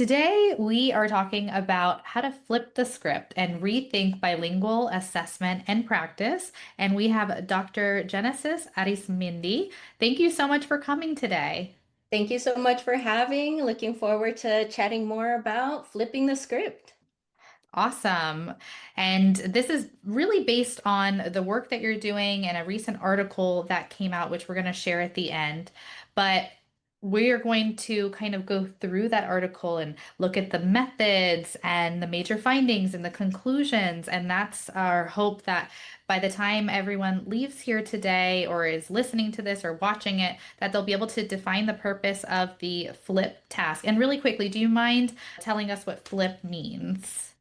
Today, we are talking about how to flip the script and rethink bilingual assessment and practice. And we have Dr. Genesis Arizmendi. Thank you so much for coming today. Thank you so much for having. Looking forward to chatting more about flipping the script. Awesome. And this is really based on the work that you're doing and a recent article that came out, which we're going to share at the end. But we are going to kind of go through that article and look at the methods and the major findings and the conclusions. And that's our hope that by the time everyone leaves here today or is listening to this or watching it, that they'll be able to define the purpose of the FLiP task. And really quickly, do you mind telling us what FLiP means?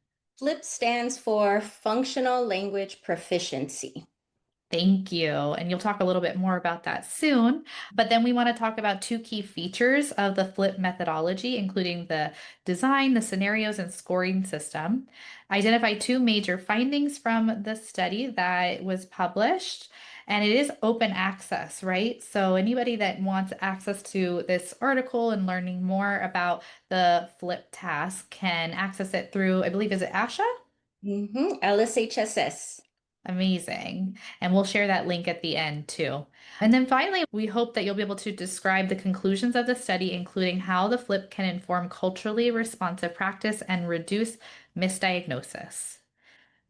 FLiP stands for Functional Language Proficiency. Thank you. And you'll talk a little bit more about that soon. But then we want to talk about two key features of the FLiP methodology, including the design, the scenarios, and scoring system. Identify two major findings from the study that was published. And it is open access, right? So anybody that wants access to this article and learning more about the FLiP task can access it through, I believe, is it ASHA? LSHSS. Amazing. And we'll share that link at the end too. And then finally, we hope that you'll be able to describe the conclusions of the study, including how the FLiP can inform culturally responsive practice and reduce misdiagnosis.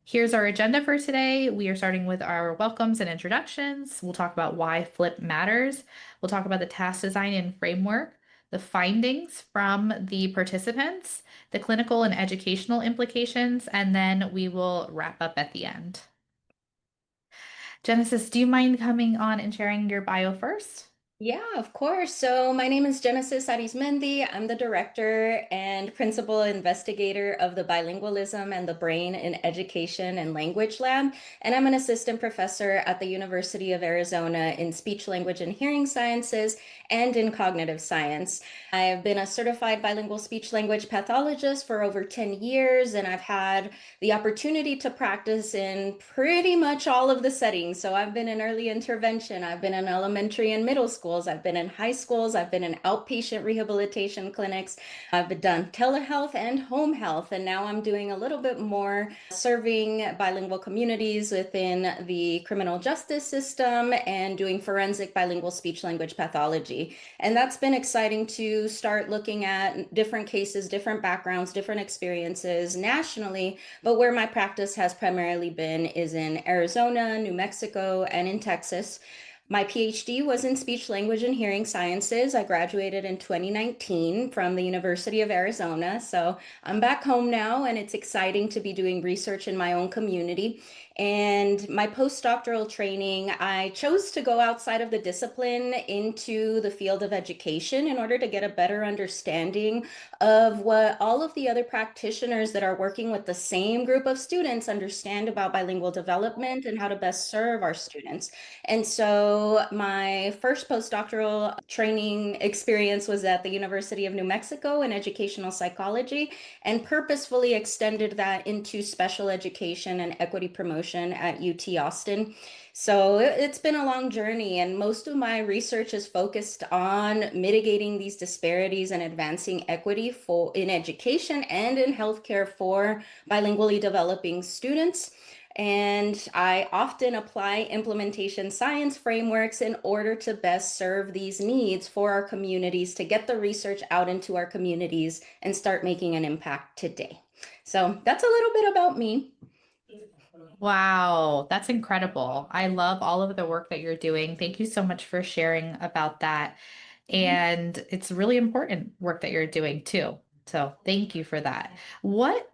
Here's our agenda for today. We are starting with our welcomes and introductions. We'll talk about why FLiP matters. We'll talk about the task design and framework, the findings from the participants, the clinical and educational implications, and then we will wrap up at the end. Genesis, do you mind coming on and sharing your bio first? Yeah, of course. So my name is Genesis Arizmendi. I'm the director and principal investigator of the Bilingualism and the Brain in Education and Language Lab. And I'm an assistant professor at the University of Arizona in speech, language, and hearing sciences and in cognitive science. I've been a certified bilingual speech language pathologist for over 10 years, and I've had the opportunity to practice in pretty much all of the settings. So I've been in early intervention, I've been in elementary and middle schools, I've been in high schools, I've been in outpatient rehabilitation clinics, I've done telehealth and home health, and now I'm doing a little bit more serving bilingual communities within the criminal justice system and doing forensic bilingual speech language pathology. And that's been exciting to start looking at different cases, different backgrounds, different experiences nationally. But where my practice has primarily been is in Arizona, New Mexico, and in Texas. My PhD was in speech, language, and hearing sciences. I graduated in 2019 from the University of Arizona. So I'm back home now, and it's exciting to be doing research in my own community. And my postdoctoral training, I chose to go outside of the discipline into the field of education in order to get a better understanding of what all of the other practitioners that are working with the same group of students understand about bilingual development and how to best serve our students. And so my first postdoctoral training experience was at the University of New Mexico in educational psychology, and purposefully extended that into special education and equity promotion at UT Austin. So it's been a long journey, and most of my research is focused on mitigating these disparities and advancing equity in education and in healthcare for bilingually developing students. And I often apply implementation science frameworks in order to best serve these needs for our communities, to get the research out into our communities and start making an impact today. So that's a little bit about me. Wow, that's incredible. I love all of the work that you're doing. Thank you so much for sharing about that. And it's really important work that you're doing too. So thank you for that. What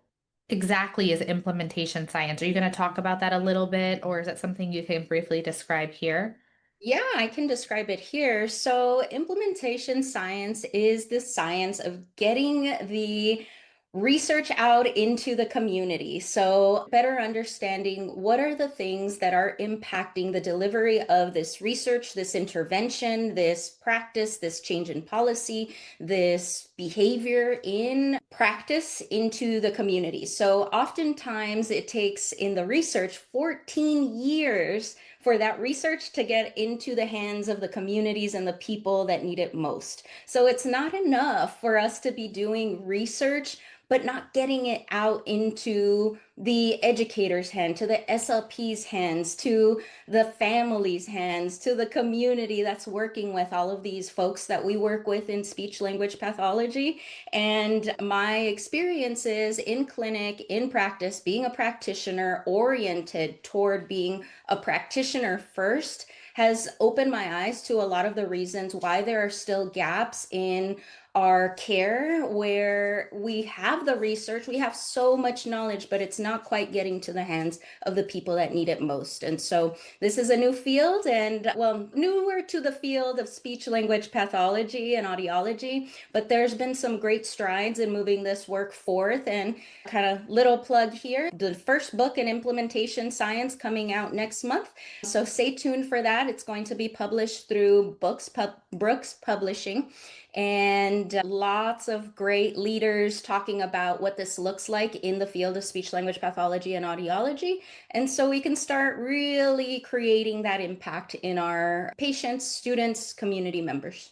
exactly is implementation science? Are you going to talk about that a little bit, or is that something you can briefly describe here? Yeah, I can describe it here. So, implementation science is the science of getting the research out into the community. So, better understanding what are the things that are impacting the delivery of this research, this intervention, this practice, this change in policy, this behavior in practice into the community. So, oftentimes it takes in the research 14 years for that research to get into the hands of the communities and the people that need it most. So it's not enough for us to be doing research but not getting it out into the educator's hand, to the SLP's hands, to the family's hands, to the community that's working with all of these folks that we work with in speech language pathology. And my experiences in clinic, in practice, being a practitioner oriented toward being a practitioner first has opened my eyes to a lot of the reasons why there are still gaps in our care where we have the research, we have so much knowledge, but it's not quite getting to the hands of the people that need it most. And so this is a new field and, well, newer to the field of speech language pathology and audiology, but there's been some great strides in moving this work forth. And kind of little plug here, the first book in implementation science coming out next month. So stay tuned for that. It's going to be published through Brooks Publishing, and lots of great leaders talking about what this looks like in the field of speech language pathology and audiology. And so we can start really creating that impact in our patients, students, community members.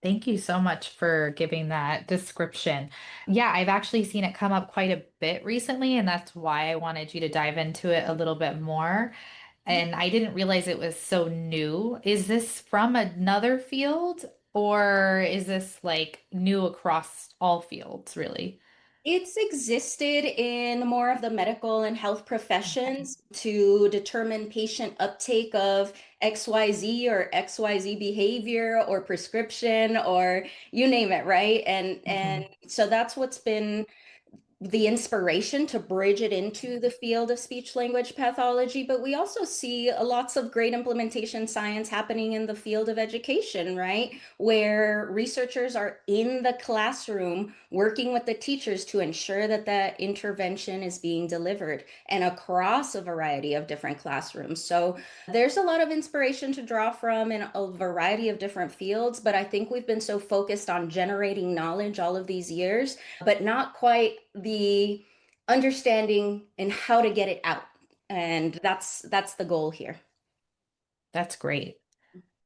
Thank you so much for giving that description. Yeah, I've actually seen it come up quite a bit recently, and that's why I wanted you to dive into it a little bit more. And I didn't realize it was so new. Is this from another field, or is this like new across all fields, really? It's existed in more of the medical and health professions to determine patient uptake of XYZ or XYZ behavior or prescription or you name it, right? And Mhm. so that's what's been the inspiration to bridge it into the field of speech language pathology, but we also see lots of great implementation science happening in the field of education, right? Where researchers are in the classroom working with the teachers to ensure that that intervention is being delivered and across a variety of different classrooms. So there's a lot of inspiration to draw from in a variety of different fields, but I think we've been so focused on generating knowledge all of these years but not quite the understanding and how to get it out. And that's the goal here. That's great.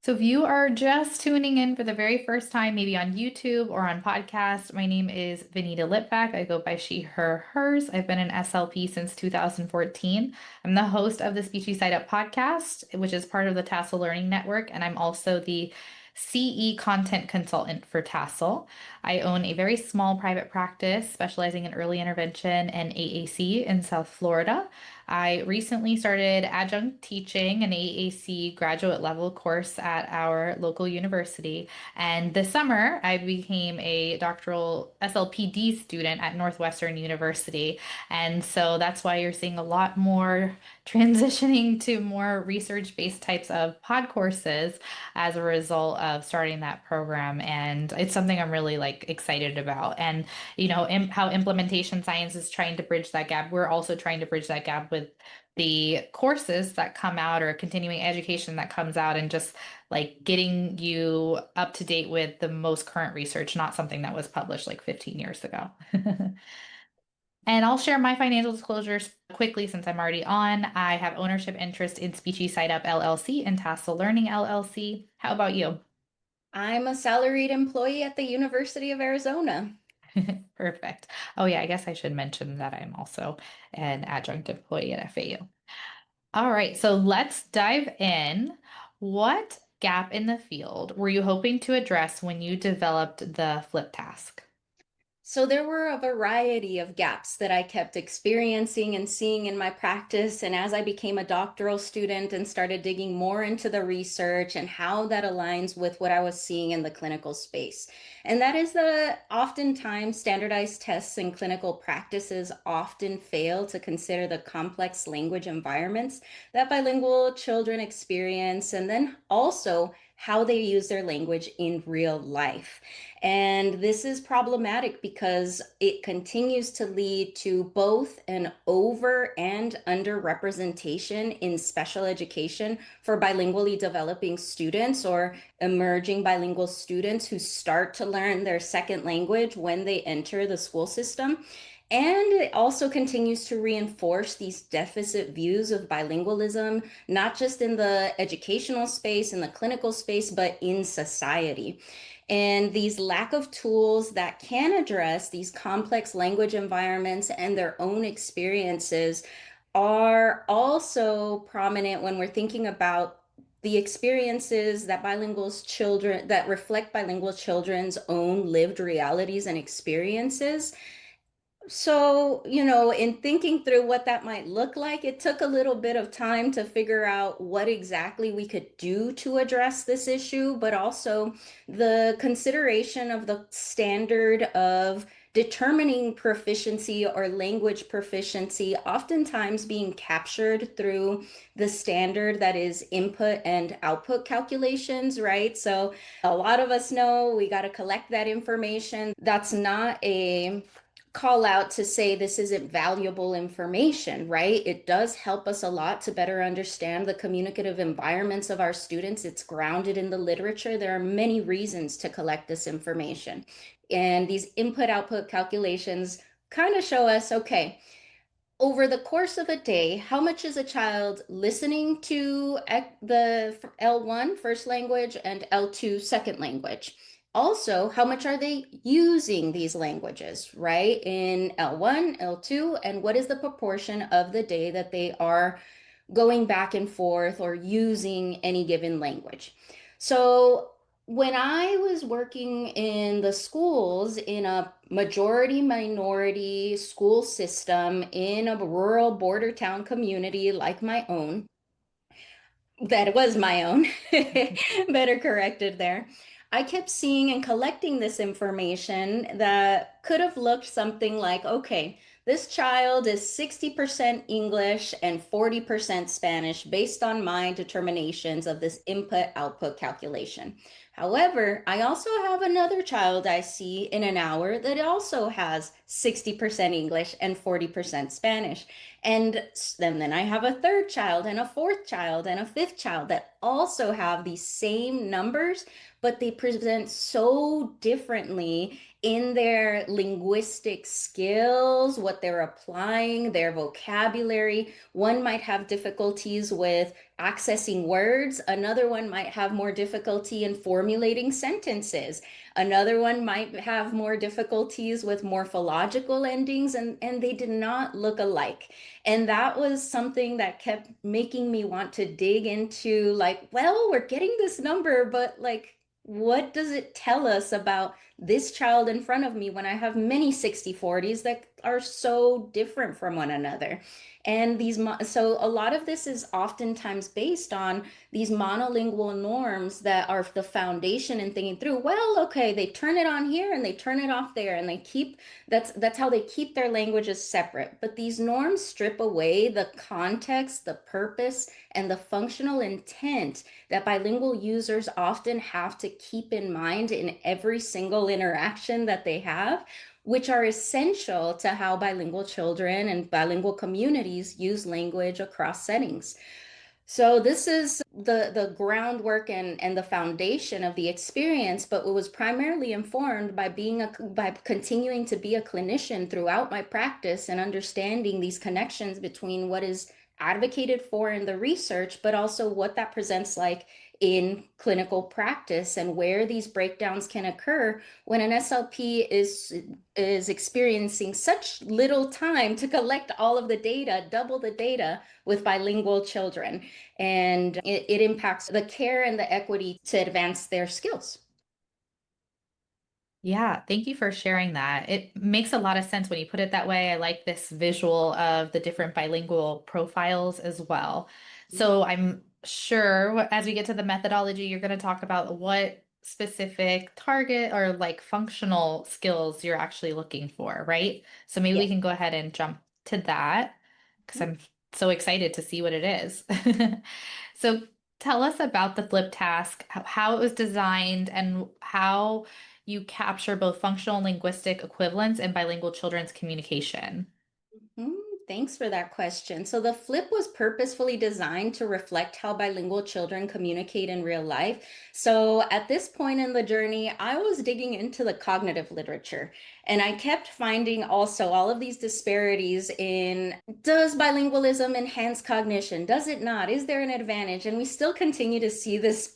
So if you are just tuning in for the very first time, maybe on YouTube or on podcast, my name is Vanita Lipback. I go by she, her, hers. I've been an SLP since 2014. I'm the host of the Speechy Side Up podcast, which is part of the Tassel Learning Network, and I'm also the CE content consultant for Tassel. I own a very small private practice specializing in early intervention and AAC in South Florida. I recently started adjunct teaching an AAC graduate level course at our local university. And this summer, I became a doctoral SLPD student at Northwestern University. And so that's why you're seeing a lot more transitioning to more research-based types of pod courses as a result of starting that program. And it's something I'm really like excited about. And how implementation science is trying to bridge that gap. We're also trying to bridge that gap with the courses that come out or continuing education that comes out and just like getting you up to date with the most current research, not something that was published like 15 years ago. And I'll share my financial disclosures quickly since I'm already on. I have ownership interest in Speechy Side Up LLC and Tassel Learning LLC. How about you? I'm a salaried employee at the University of Arizona. Perfect. Oh, yeah, I guess I should mention that I'm also an adjunct employee at FAU. All right, so let's dive in. What gap in the field were you hoping to address when you developed the FLiP task? So there were a variety of gaps that I kept experiencing and seeing in my practice. And as I became a doctoral student and started digging more into the research and how that aligns with what I was seeing in the clinical space. And that is that oftentimes standardized tests and clinical practices often fail to consider the complex language environments that bilingual children experience, and then also how they use their language in real life. And this is problematic because it continues to lead to both an over and under representation in special education for bilingually developing students or emerging bilingual students who start to learn their second language when they enter the school system. And it also continues to reinforce these deficit views of bilingualism, not just in the educational space, in the clinical space, but in society. And these lack of tools that can address these complex language environments and their own experiences are also prominent when we're thinking about the experiences that bilingual children that reflect bilingual children's own lived realities and experiences. So, in thinking through what that might look like, it took a little bit of time to figure out what exactly we could do to address this issue, but also the consideration of the standard of determining proficiency or language proficiency, oftentimes being captured through the standard that is input and output calculations, right? So, a lot of us know we got to collect that information. That's not a call out to say this isn't valuable information, right? It does help us a lot to better understand the communicative environments of our students. It's grounded in the literature. There are many reasons to collect this information. And these input output calculations kind of show us, okay, over the course of a day, how much is a child listening to the L1 first language and L2 second language? Also, how much are they using these languages, right? In L1, L2, and what is the proportion of the day that they are going back and forth or using any given language? So, when I was working in the schools in a majority minority school system in a rural border town community like my own, that was my own, better corrected there. I kept seeing and collecting this information that could have looked something like, okay, this child is 60% English and 40% Spanish based on my determinations of this input output calculation. However, I also have another child I see in an hour that also has 60% English and 40% Spanish. And then I have a third child and a fourth child and a fifth child that also have these same numbers, but they present so differently in their linguistic skills, what they're applying, their vocabulary. One might have difficulties with accessing words, another one might have more difficulty in formulating sentences. Another one might have more difficulties with morphological endings, and they did not look alike. And that was something that kept making me want to dig into, like, well, we're getting this number, but like, what does it tell us about this child in front of me when I have many 60/40s that are so different from one another? And so a lot of this is oftentimes based on these monolingual norms that are the foundation in thinking through, well, okay, they turn it on here and they turn it off there, and they keep that's how they keep their languages separate. But these norms strip away the context, the purpose, and the functional intent that bilingual users often have to keep in mind in every single interaction that they have, which are essential to how bilingual children and bilingual communities use language across settings. So this is the groundwork and the foundation of the experience, but it was primarily informed by by continuing to be a clinician throughout my practice and understanding these connections between what is advocated for in the research, but also what that presents like in clinical practice and where these breakdowns can occur when an SLP is experiencing such little time to collect all of the data, double the data with bilingual children. And it impacts the care and the equity to advance their skills. Yeah, thank you for sharing that. It makes a lot of sense when you put it that way. I like this visual of the different bilingual profiles as well. So I'm sure as we get to the methodology, you're going to talk about what specific target or like functional skills you're actually looking for, right? So maybe we Yes. can go ahead and jump to that because I'm so excited to see what it is. So tell us about the flip task, how it was designed, and how you capture both functional and linguistic equivalence in bilingual children's communication. Mhm. Thanks for that question. So the FLiP was purposefully designed to reflect how bilingual children communicate in real life. So at this point in the journey, I was digging into the cognitive literature, and I kept finding also all of these disparities in, does bilingualism enhance cognition? Does it not? Is there an advantage? And we still continue to see this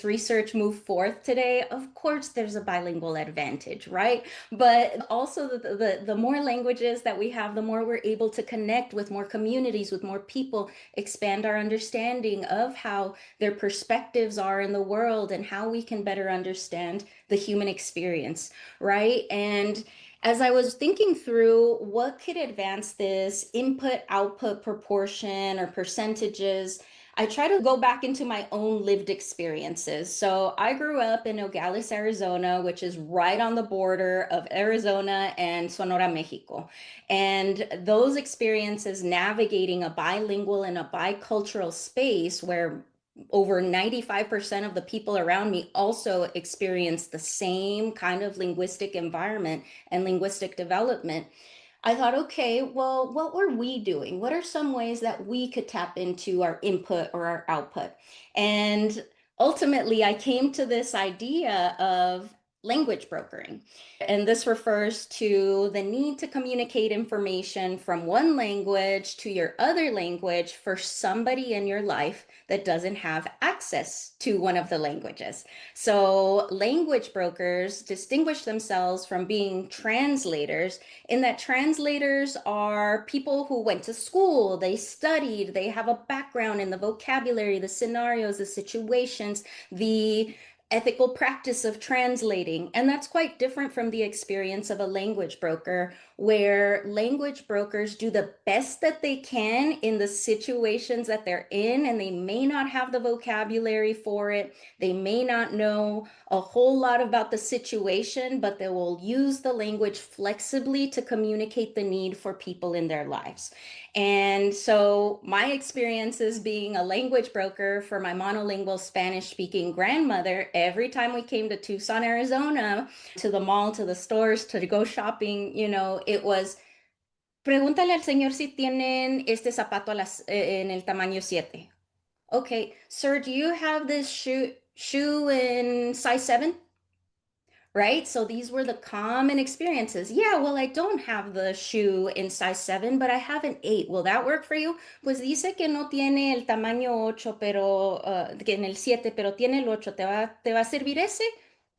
research move forth today. Of course, there's a bilingual advantage, right? But also the more languages that we have, the more we're able to connect with more communities, with more people, expand our understanding of how their perspectives are in the world and how we can better understand the human experience, right? And as I was thinking through what could advance this input output proportion or percentages, I try to go back into my own lived experiences. So I grew up in Nogales, Arizona, which is right on the border of Arizona and Sonora, Mexico. And those experiences navigating a bilingual and a bicultural space where over 95% of the people around me also experience the same kind of linguistic environment and linguistic development. I thought, okay, well, what were we doing? What are some ways that we could tap into our input or our output? And ultimately, I came to this idea of language brokering. And this refers to the need to communicate information from one language to your other language for somebody in your life that doesn't have access to one of the languages. So, language brokers distinguish themselves from being translators in that translators are people who went to school, they studied, they have a background in the vocabulary, the scenarios, the situations, the ethical practice of translating. And that's quite different from the experience of a language broker, where language brokers do the best that they can in the situations that they're in, and they may not have the vocabulary for it. They may not know a whole lot about the situation, but they will use the language flexibly to communicate the need for people in their lives. And so my experiences being a language broker for my monolingual Spanish speaking grandmother, every time we came to Tucson, Arizona, to the mall, to the stores, to go shopping, it was, pregúntale al señor si tienen este zapato en el tamaño 7. Okay, sir, do you have this shoe in size 7? Right? So these were the common experiences. Yeah, well, I don't have the shoe in size 7, but I have an 8. Will that work for you? Pues dice que no tiene el tamaño 8, pero que en el 7, pero tiene el 8. ¿Te va a servir ese?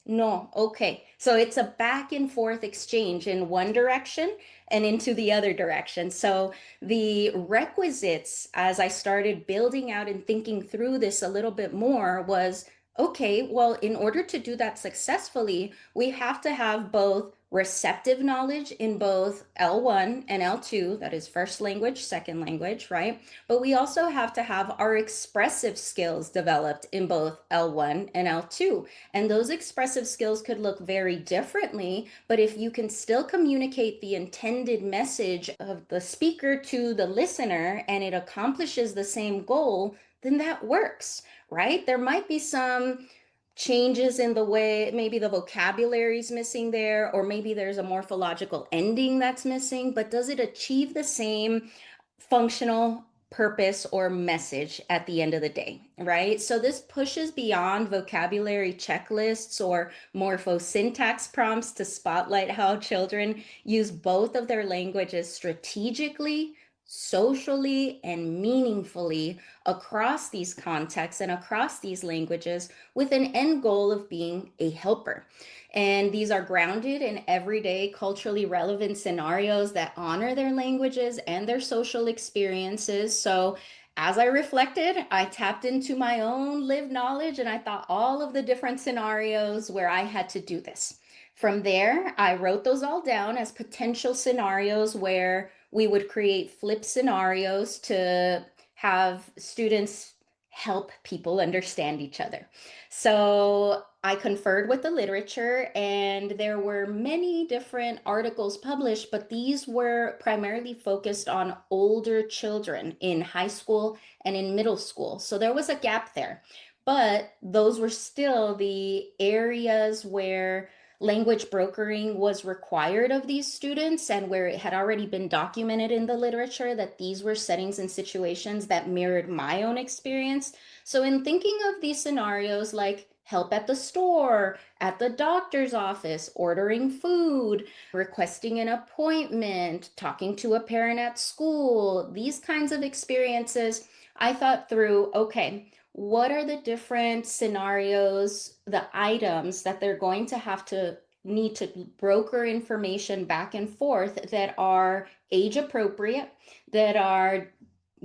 No. Okay. So it's a back and forth exchange in one direction and into the other direction. So the requisites, as I started building out and thinking through this a little bit more, was okay, well, in order to do that successfully, we have to have both receptive knowledge in both L1 and L2, that is first language, second language, right? But we also have to have our expressive skills developed in both L1 and L2. And those expressive skills could look very differently, but if you can still communicate the intended message of the speaker to the listener and it accomplishes the same goal, then that works, right? There might be some changes in the way maybe the vocabulary is missing there, or maybe there's a morphological ending that's missing, but does it achieve the same functional purpose or message at the end of the day, right? So this pushes beyond vocabulary checklists or morphosyntax prompts to spotlight how children use both of their languages strategically, socially, and meaningfully across these contexts and across these languages with an end goal of being a helper. And these are grounded in everyday culturally relevant scenarios that honor their languages and their social experiences. So as I reflected, I tapped into my own lived knowledge and I thought all of the different scenarios where I had to do this. From there, I wrote those all down as potential scenarios where we would create FLiP scenarios to have students help people understand each other. So I conferred with the literature, and there were many different articles published, but these were primarily focused on older children in high school and in middle school. So there was a gap there. But those were still the areas where language brokering was required of these students and where it had already been documented in the literature that these were settings and situations that mirrored my own experience. So, in thinking of these scenarios like help at the store, at the doctor's office, ordering food, requesting an appointment, talking to a parent at school, these kinds of experiences, I thought through, okay, what are the different scenarios, the items that they're going to have to need to broker information back and forth that are age appropriate, that are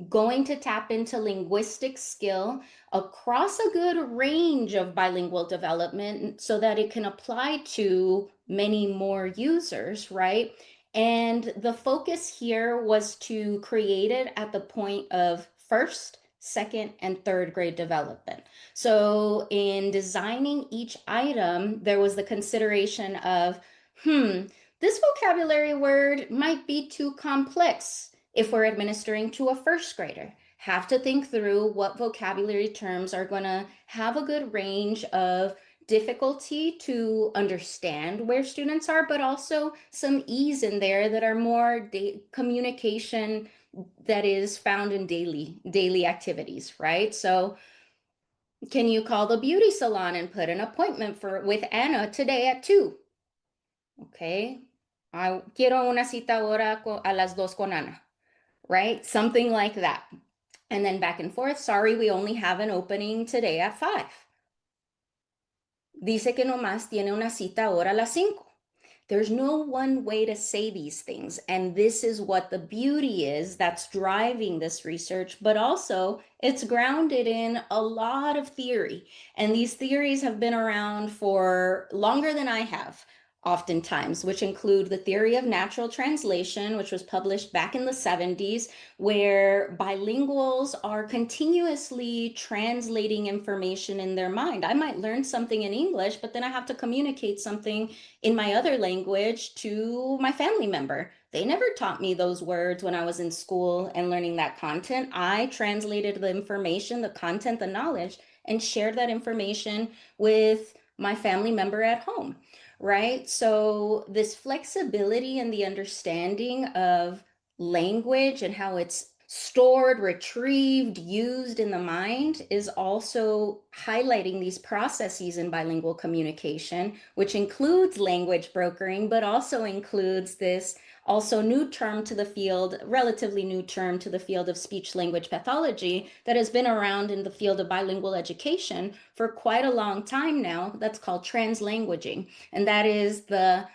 going to tap into linguistic skill across a good range of bilingual development so that it can apply to many more users, right? And the focus here was to create it at the point of first, second, and third grade development. So in designing each item, there was the consideration of, this vocabulary word might be too complex if we're administering to a first grader. Have to think through what vocabulary terms are going to have a good range of difficulty to understand where students are, but also some ease in there that are more communication that is found in daily activities, right? So can you call the beauty salon and put an appointment for with Anna today at 2? Okay. I quiero una cita ahora a las 2 con Ana, right? Something like that. And then back and forth. Sorry, we only have an opening today at 5. Dice que nomás tiene una cita ahora a las 5. There's no one way to say these things. And this is what the beauty is that's driving this research, but also it's grounded in a lot of theory. And these theories have been around for longer than I have, oftentimes, which include the theory of natural translation, which was published back in the 70s, where bilinguals are continuously translating information in their mind. I might learn something in English, but then I have to communicate something in my other language to my family member. They never taught me those words when I was in school and learning that content. I translated the information, the content, the knowledge, and shared that information with my family member at home, right? So, this flexibility and the understanding of language and how it's stored, retrieved, used in the mind is also highlighting these processes in bilingual communication, which includes language brokering, but also includes this also new term to the field, relatively new term to the field of speech language pathology that has been around in the field of bilingual education for quite a long time now. That's called translanguaging. And that is the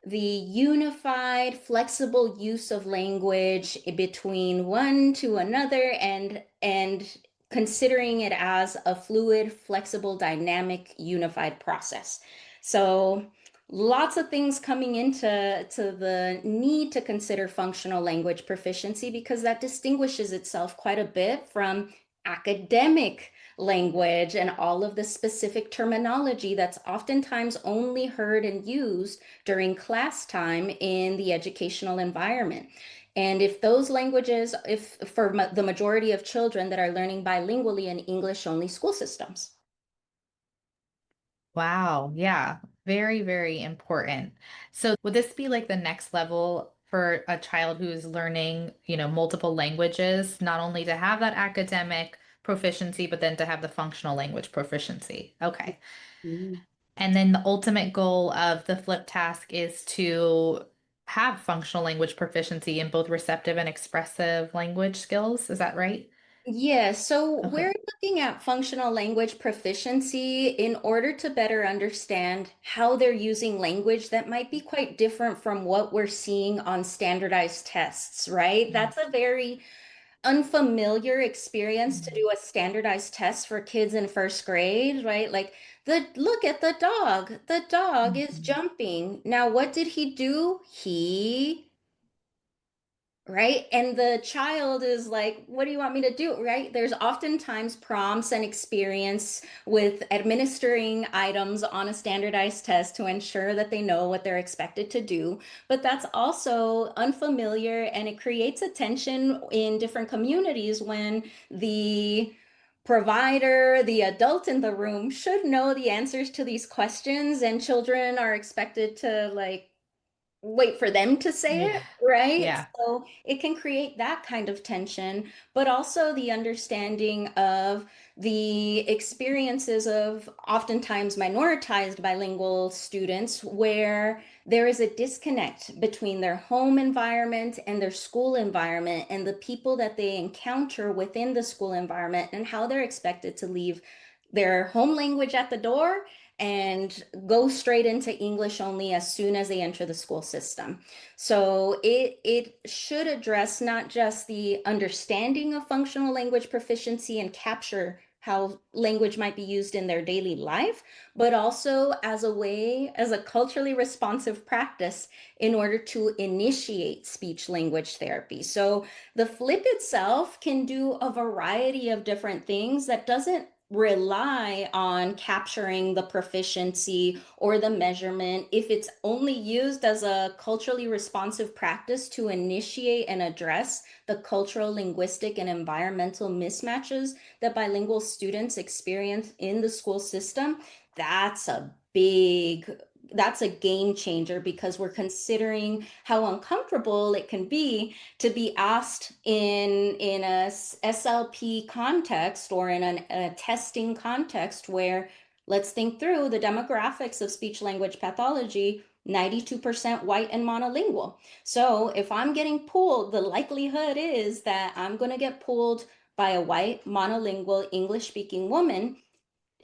unified, flexible use of language between one to another and considering it as a fluid, flexible, dynamic, unified process. So lots of things coming into the need to consider functional language proficiency because that distinguishes itself quite a bit from academic language and all of the specific terminology that's oftentimes only heard and used during class time in the educational environment. And if those languages, if for the majority of children that are learning bilingually in English only school systems. Wow. Yeah. Very, very important. So would this be like the next level for a child who's learning, multiple languages, not only to have that academic proficiency, but then to have the functional language proficiency? Okay. Mhm. And then the ultimate goal of the FLiP task is to have functional language proficiency in both receptive and expressive language skills. Is that right? Yeah, so we're Okay. looking at functional language proficiency in order to better understand how they're using language that might be quite different from what we're seeing on standardized tests, right? That's a very unfamiliar experience to Mhm. do a standardized test for kids in first grade, right? Like the look at the dog. The dog is Mhm. jumping. Now, what did he do? Right? And the child is like, what do you want me to do? Right? There's oftentimes prompts and experience with administering items on a standardized test to ensure that they know what they're expected to do. But that's also unfamiliar and it creates a tension in different communities when the provider, the adult in the room should know the answers to these questions, and children are expected to like wait for them to say Yeah. it, right? Yeah. So it can create that kind of tension, but also the understanding of the experiences of oftentimes minoritized bilingual students where there is a disconnect between their home environment and their school environment and the people that they encounter within the school environment and how they're expected to leave their home language at the door and go straight into English only as soon as they enter the school system. So it should address not just the understanding of functional language proficiency and capture how language might be used in their daily life, but also as a way, as a culturally responsive practice in order to initiate speech language therapy. So the FLiP itself can do a variety of different things that doesn't rely on capturing the proficiency or the measurement if it's only used as a culturally responsive practice to initiate and address the cultural, linguistic, and environmental mismatches that bilingual students experience in the school system. That's a big that's a game changer because we're considering how uncomfortable it can be to be asked in a SLP context or in a testing context where let's think through the demographics of speech language pathology. 92% white and monolingual. So if I'm getting pulled, the likelihood is that I'm going to get pulled by a white monolingual English speaking woman,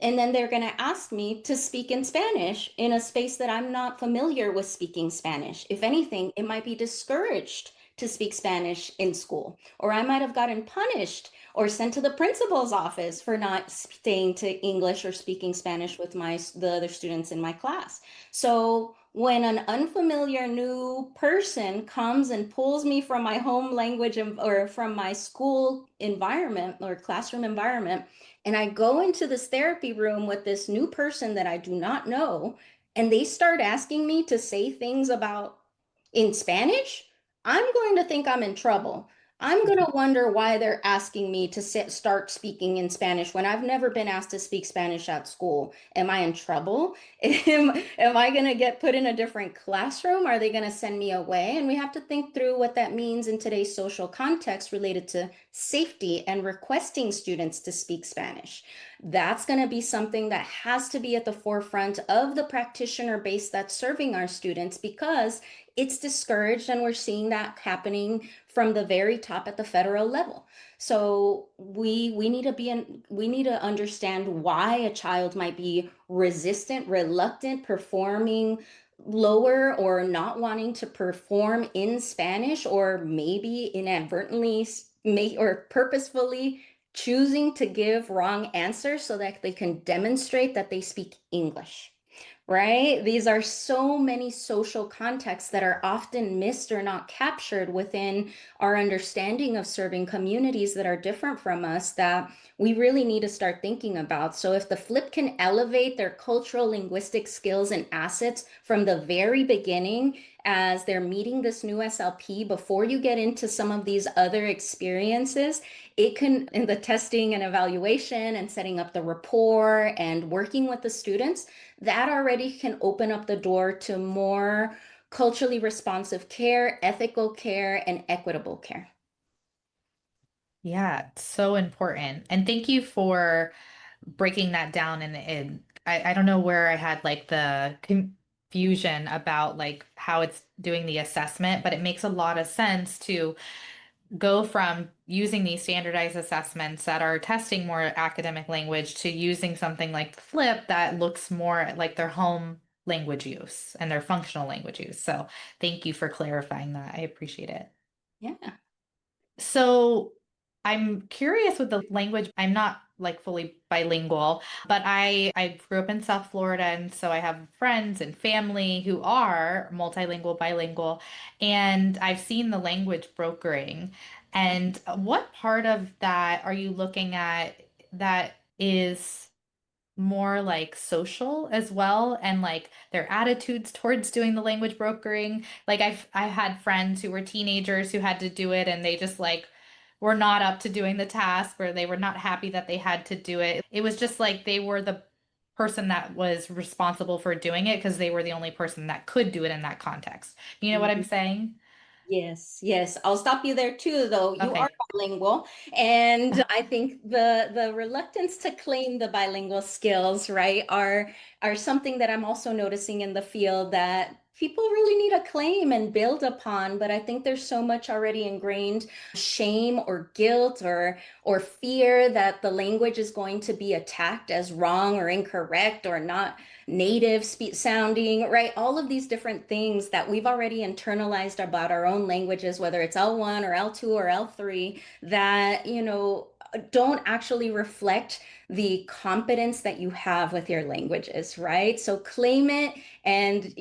and then they're going to ask me to speak in Spanish in a space that I'm not familiar with speaking Spanish. If anything, it might be discouraged to speak Spanish in school, or I might have gotten punished or sent to the principal's office for not staying to English or speaking Spanish with the other students in my class. So when an unfamiliar new person comes and pulls me from my home language or from my school environment or classroom environment, and I go into this therapy room with this new person that I do not know, and they start asking me to say things about in Spanish, I'm going to think I'm in trouble. I'm going to wonder why they're asking me to start speaking in Spanish when I've never been asked to speak Spanish at school. Am I in trouble? Am I going to get put in a different classroom? Are they going to send me away? And we have to think through what that means in today's social context related to safety and requesting students to speak Spanish. That's going to be something that has to be at the forefront of the practitioner base that's serving our students because it's discouraged, and we're seeing that happening from the very top at the federal level. So we need to we need to understand why a child might be resistant, reluctant, performing lower or not wanting to perform in Spanish, or maybe inadvertently make or purposefully choosing to give wrong answers so that they can demonstrate that they speak English. Right? These are so many social contexts that are often missed or not captured within our understanding of serving communities that are different from us that we really need to start thinking about. So, if the FLiP can elevate their cultural linguistic skills and assets from the very beginning as they're meeting this new SLP before you get into some of these other experiences, it can, in the testing and evaluation and setting up the rapport and working with the students, that already can open up the door to more culturally responsive care, ethical care, and equitable care. Yeah, it's so important. And thank you for breaking that down. And I don't know where I had like the confusion about like how it's doing the assessment, but it makes a lot of sense to go from using these standardized assessments that are testing more academic language to using something like FLiP that looks more like their home language use and their functional language use. So thank you for clarifying that. I appreciate it. Yeah. So I'm curious with the language. I'm not like fully bilingual, but I grew up in South Florida, and so I have friends and family who are multilingual, bilingual, and I've seen the language brokering. And what part of that are you looking at that is more like social as well, and like their attitudes towards doing the language brokering? Like I had friends who were teenagers who had to do it, and they just like were not up to doing the task or they were not happy that they had to do it. It was just like they were the person that was responsible for doing it because they were the only person that could do it in that context. You know what I'm saying? Yes, yes. I'll stop you there too, though. You are Okay. bilingual, and I think the reluctance to claim the bilingual skills, right, are something that I'm also noticing in the field that people really need to claim and build upon. But I think there's so much already ingrained shame or guilt or fear that the language is going to be attacked as wrong or incorrect or not native speech sounding, right? All of these different things that we've already internalized about our own languages, whether it's L1 or L2 or L3, that, don't actually reflect the competence that you have with your languages, right? So claim it. And,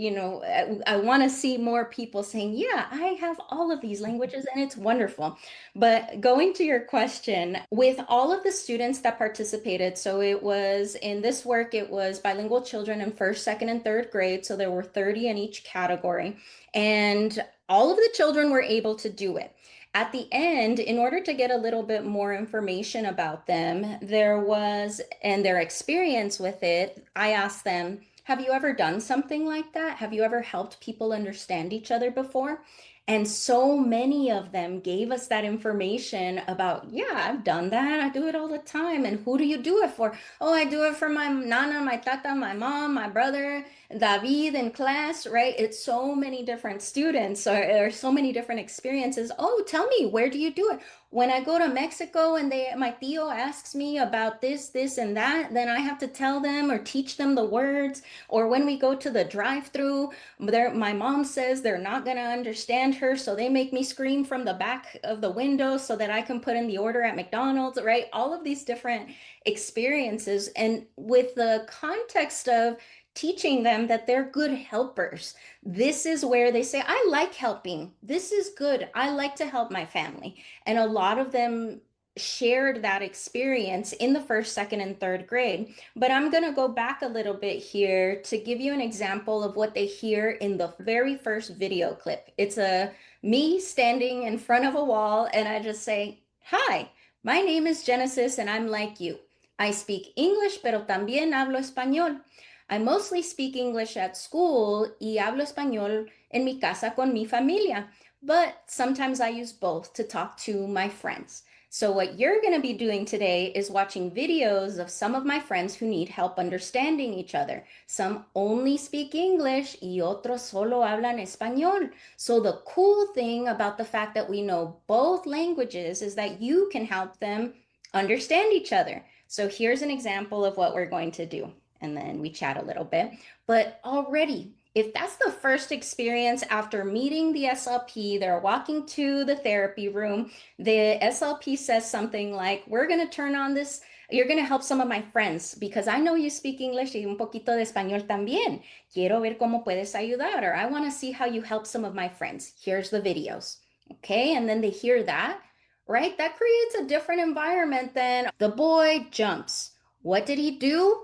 I want to see more people saying, yeah, I have all of these languages and it's wonderful. But going to your question, with all of the students that participated, so it was in this work, it was bilingual children in first, second, and third grade. So there were 30 in each category. And all of the children were able to do it. At the end, in order to get a little bit more information about them, and their experience with it, I asked them, have you ever done something like that? Have you ever helped people understand each other before? And so many of them gave us that information about, yeah, I've done that. I do it all the time. And who do you do it for? Oh, I do it for my nana, my tata, my mom, my brother, David in class, right? It's so many different students or so many different experiences. Oh, tell me, where do you do it? When I go to Mexico and my tío asks me about this, and that, then I have to tell them or teach them the words. Or when we go to the drive-through, my mom says they're not going to understand her, so they make me scream from the back of the window so that I can put in the order at McDonald's, right? All of these different experiences, and with the context of teaching them that they're good helpers. This is where they say, I like helping. This is good. I like to help my family. And a lot of them shared that experience in the first, second, and third grade. But I'm going to go back a little bit here to give you an example of what they hear in the very first video clip. It's a me standing in front of a wall, and I just say, Hi, my name is Genesis, and I'm like you. I speak English, pero también hablo español. I mostly speak English at school y hablo español en mi casa con mi familia, but sometimes I use both to talk to my friends. So what you're going to be doing today is watching videos of some of my friends who need help understanding each other. Some only speak English y otros solo hablan español. So the cool thing about the fact that we know both languages is that you can help them understand each other. So here's an example of what we're going to do. And then we chat a little bit. But already, if that's the first experience after meeting the SLP, they're walking to the therapy room, the SLP says something like, we're going to turn on this, you're going to help some of my friends because I know you speak English y un poquito de español también. Quiero ver cómo puedes ayudar, or I want to see how you help some of my friends. Here's the videos. Okay, and then they hear that, right? That creates a different environment than the boy jumps. What did he do?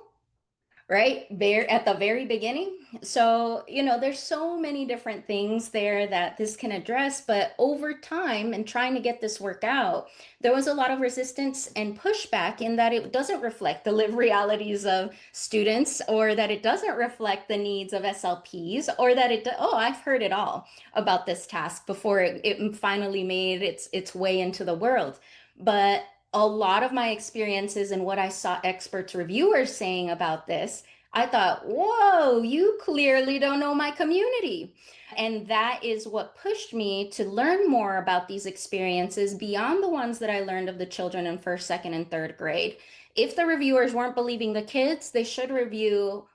Right there at the very beginning. So, there's so many different things there that this can address, but over time and trying to get this work out, there was a lot of resistance and pushback in that it doesn't reflect the lived realities of students, or that it doesn't reflect the needs of SLPs, or that oh, I've heard it all about this task before it finally made its way into the world. But a lot of my experiences and what I saw experts reviewers saying about this, I thought, whoa, you clearly don't know my community. And that is what pushed me to learn more about these experiences beyond the ones that I learned of the children in first, second, and third grade. If the reviewers weren't believing the kids, they should review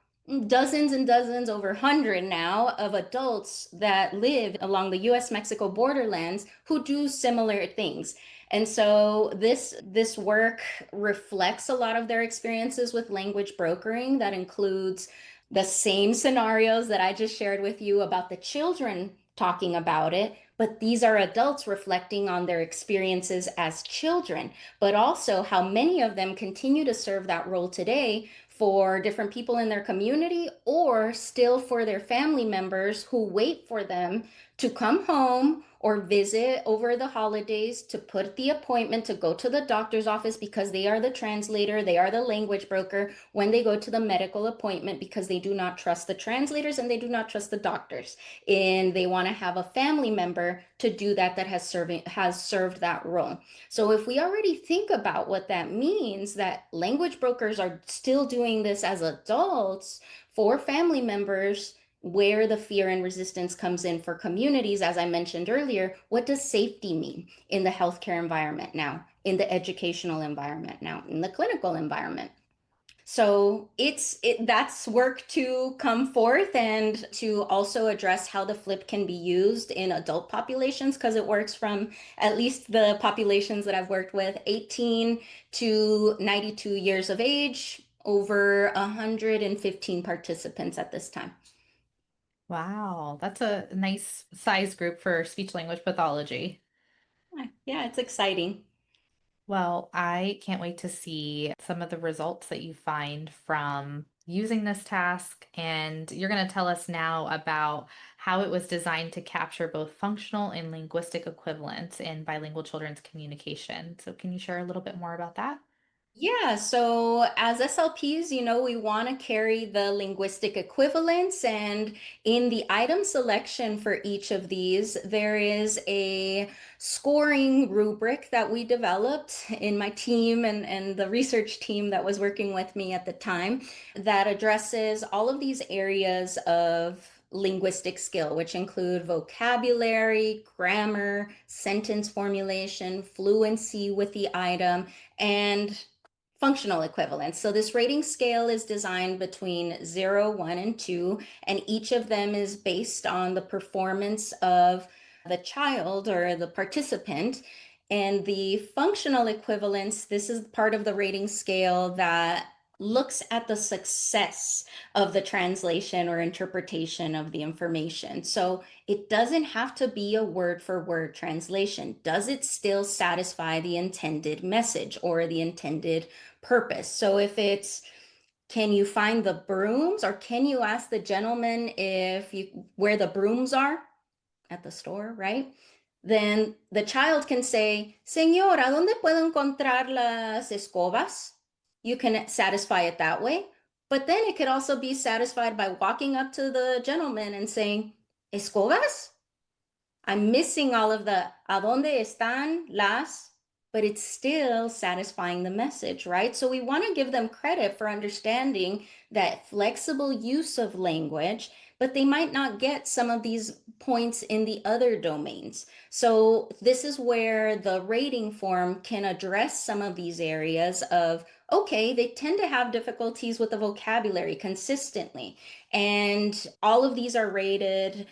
dozens and dozens, over 100 now, of adults that live along the US-Mexico borderlands who do similar things. And so this work reflects a lot of their experiences with language brokering. That includes the same scenarios that I just shared with you about the children talking about it, but these are adults reflecting on their experiences as children, but also how many of them continue to serve that role today for different people in their community, or still for their family members who wait for them to come home or visit over the holidays to put the appointment to go to the doctor's office because they are the translator, they are the language broker when they go to the medical appointment because they do not trust the translators and they do not trust the doctors. And they want to have a family member to do that that has served that role. So if we already think about what that means, that language brokers are still doing this as adults for family members, where the fear and resistance comes in for communities, as I mentioned earlier, what does safety mean in the healthcare environment now, in the educational environment now, in the clinical environment? So that's work to come forth and to also address how the FLiP can be used in adult populations because it works from at least the populations that I've worked with, 18 to 92 years of age, over 115 participants at this time. Wow, that's a nice size group for speech language pathology. Yeah, it's exciting. Well, I can't wait to see some of the results that you find from using this task. And you're going to tell us now about how it was designed to capture both functional and linguistic equivalents in bilingual children's communication. So, can you share a little bit more about that? Yeah, so as SLPs, we want to carry the linguistic equivalence, and in the item selection for each of these, there is a scoring rubric that we developed in my team and the research team that was working with me at the time that addresses all of these areas of linguistic skill, which include vocabulary, grammar, sentence formulation, fluency with the item, and functional equivalence. So this rating scale is designed between 0, 1, and 2, and each of them is based on the performance of the child or the participant. And the functional equivalence, this is part of the rating scale that looks at the success of the translation or interpretation of the information. So it doesn't have to be a word for word translation. Does it still satisfy the intended message or the intended purpose? So if it's, can you find the brooms, or can you ask the gentleman if you where the brooms are at the store, right? Then the child can say, Señora, ¿dónde puedo encontrar las escobas? You can satisfy it that way. But then it could also be satisfied by walking up to the gentleman and saying, ¿Escobas? I'm missing all of the ¿a dónde están las? But it's still satisfying the message, right? So we want to give them credit for understanding that flexible use of language, but they might not get some of these points in the other domains. So this is where the rating form can address some of these areas of, okay, they tend to have difficulties with the vocabulary consistently. And all of these are rated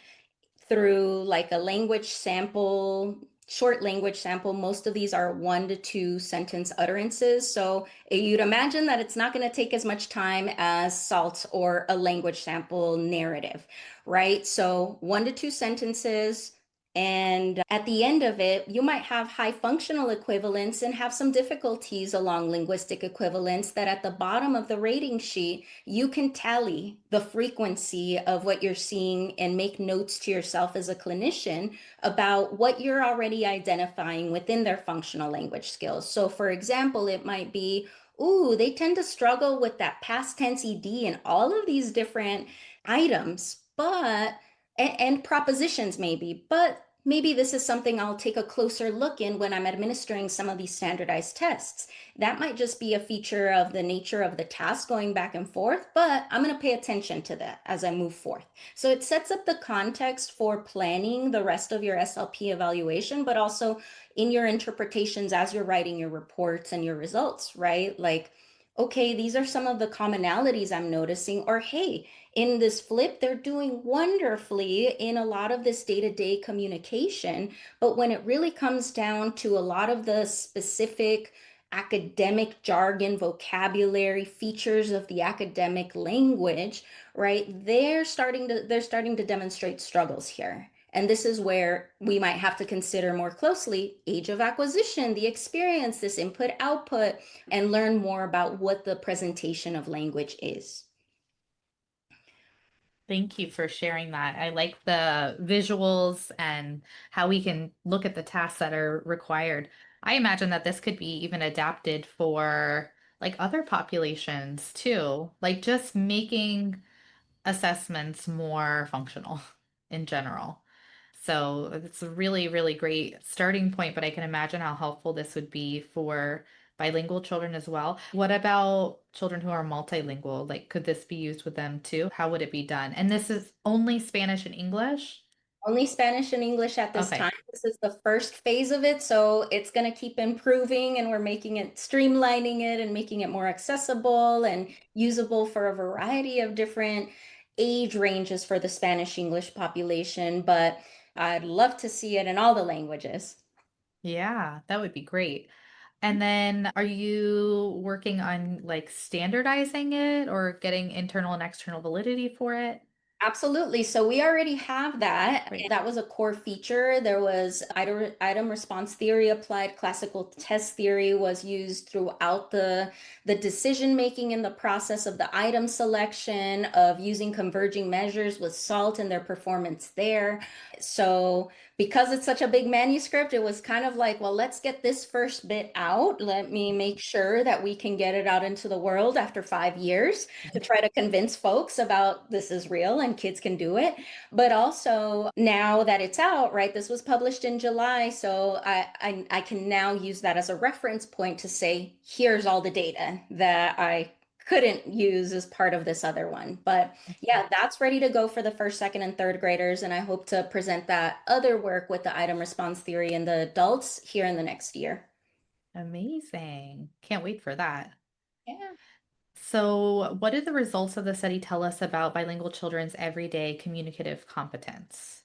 through like a language sample, short language sample. Most of these are 1 to 2 sentence utterances. So you'd imagine that it's not going to take as much time as SALT or a language sample narrative, right? So 1 to 2 sentences. And at the end of it, you might have high functional equivalence and have some difficulties along linguistic equivalence that at the bottom of the rating sheet, you can tally the frequency of what you're seeing and make notes to yourself as a clinician about what you're already identifying within their functional language skills. So, for example, it might be, ooh, they tend to struggle with that past tense ed and all of these different items, but and propositions maybe, but maybe this is something I'll take a closer look in when I'm administering some of these standardized tests. That might just be a feature of the nature of the task going back and forth, but I'm going to pay attention to that as I move forth. So it sets up the context for planning the rest of your SLP evaluation, but also in your interpretations as you're writing your reports and your results, right? Like, okay, these are some of the commonalities I'm noticing, or hey, in this FLiP, they're doing wonderfully in a lot of this day-to-day communication. But when it really comes down to a lot of the specific academic jargon, vocabulary, features of the academic language, right? They're starting to demonstrate struggles here. And this is where we might have to consider more closely age of acquisition, the experience, this input output, and learn more about what the presentation of language is. Thank you for sharing that. I like the visuals and how we can look at the tasks that are required. I imagine that this could be even adapted for like other populations too, like just making assessments more functional in general. So it's a really, really great starting point, but I can imagine how helpful this would be for bilingual children as well. What about children who are multilingual? Like, could this be used with them too? How would it be done? And this is only Spanish and English? Only Spanish and English at this time. Okay. This is the first phase of it, so it's going to keep improving and we're making it, streamlining it and making it more accessible and usable for a variety of different age ranges for the Spanish English population, but I'd love to see it in all the languages. Yeah, that would be great. And then are you working on like standardizing it or getting internal and external validity for it? Absolutely. So we already have that. Great. That was a core feature. There was item response theory applied. Classical test theory was used throughout the decision making in the process of the item selection, of using converging measures with SALT and their performance there. So because it's such a big manuscript, it was kind of like, well, let's get this first bit out. Let me make sure that we can get it out into the world after 5 years to try to convince folks about this is real and kids can do it. But also now that it's out, right? This was published in July, so I can now use that as a reference point to say, here's all the data that I couldn't use as part of this other one. But yeah, that's ready to go for the first, second, and third graders. And I hope to present that other work with the item response theory in the adults here in the next year. Amazing. Can't wait for that. Yeah. So, what did the results of the study tell us about bilingual children's everyday communicative competence?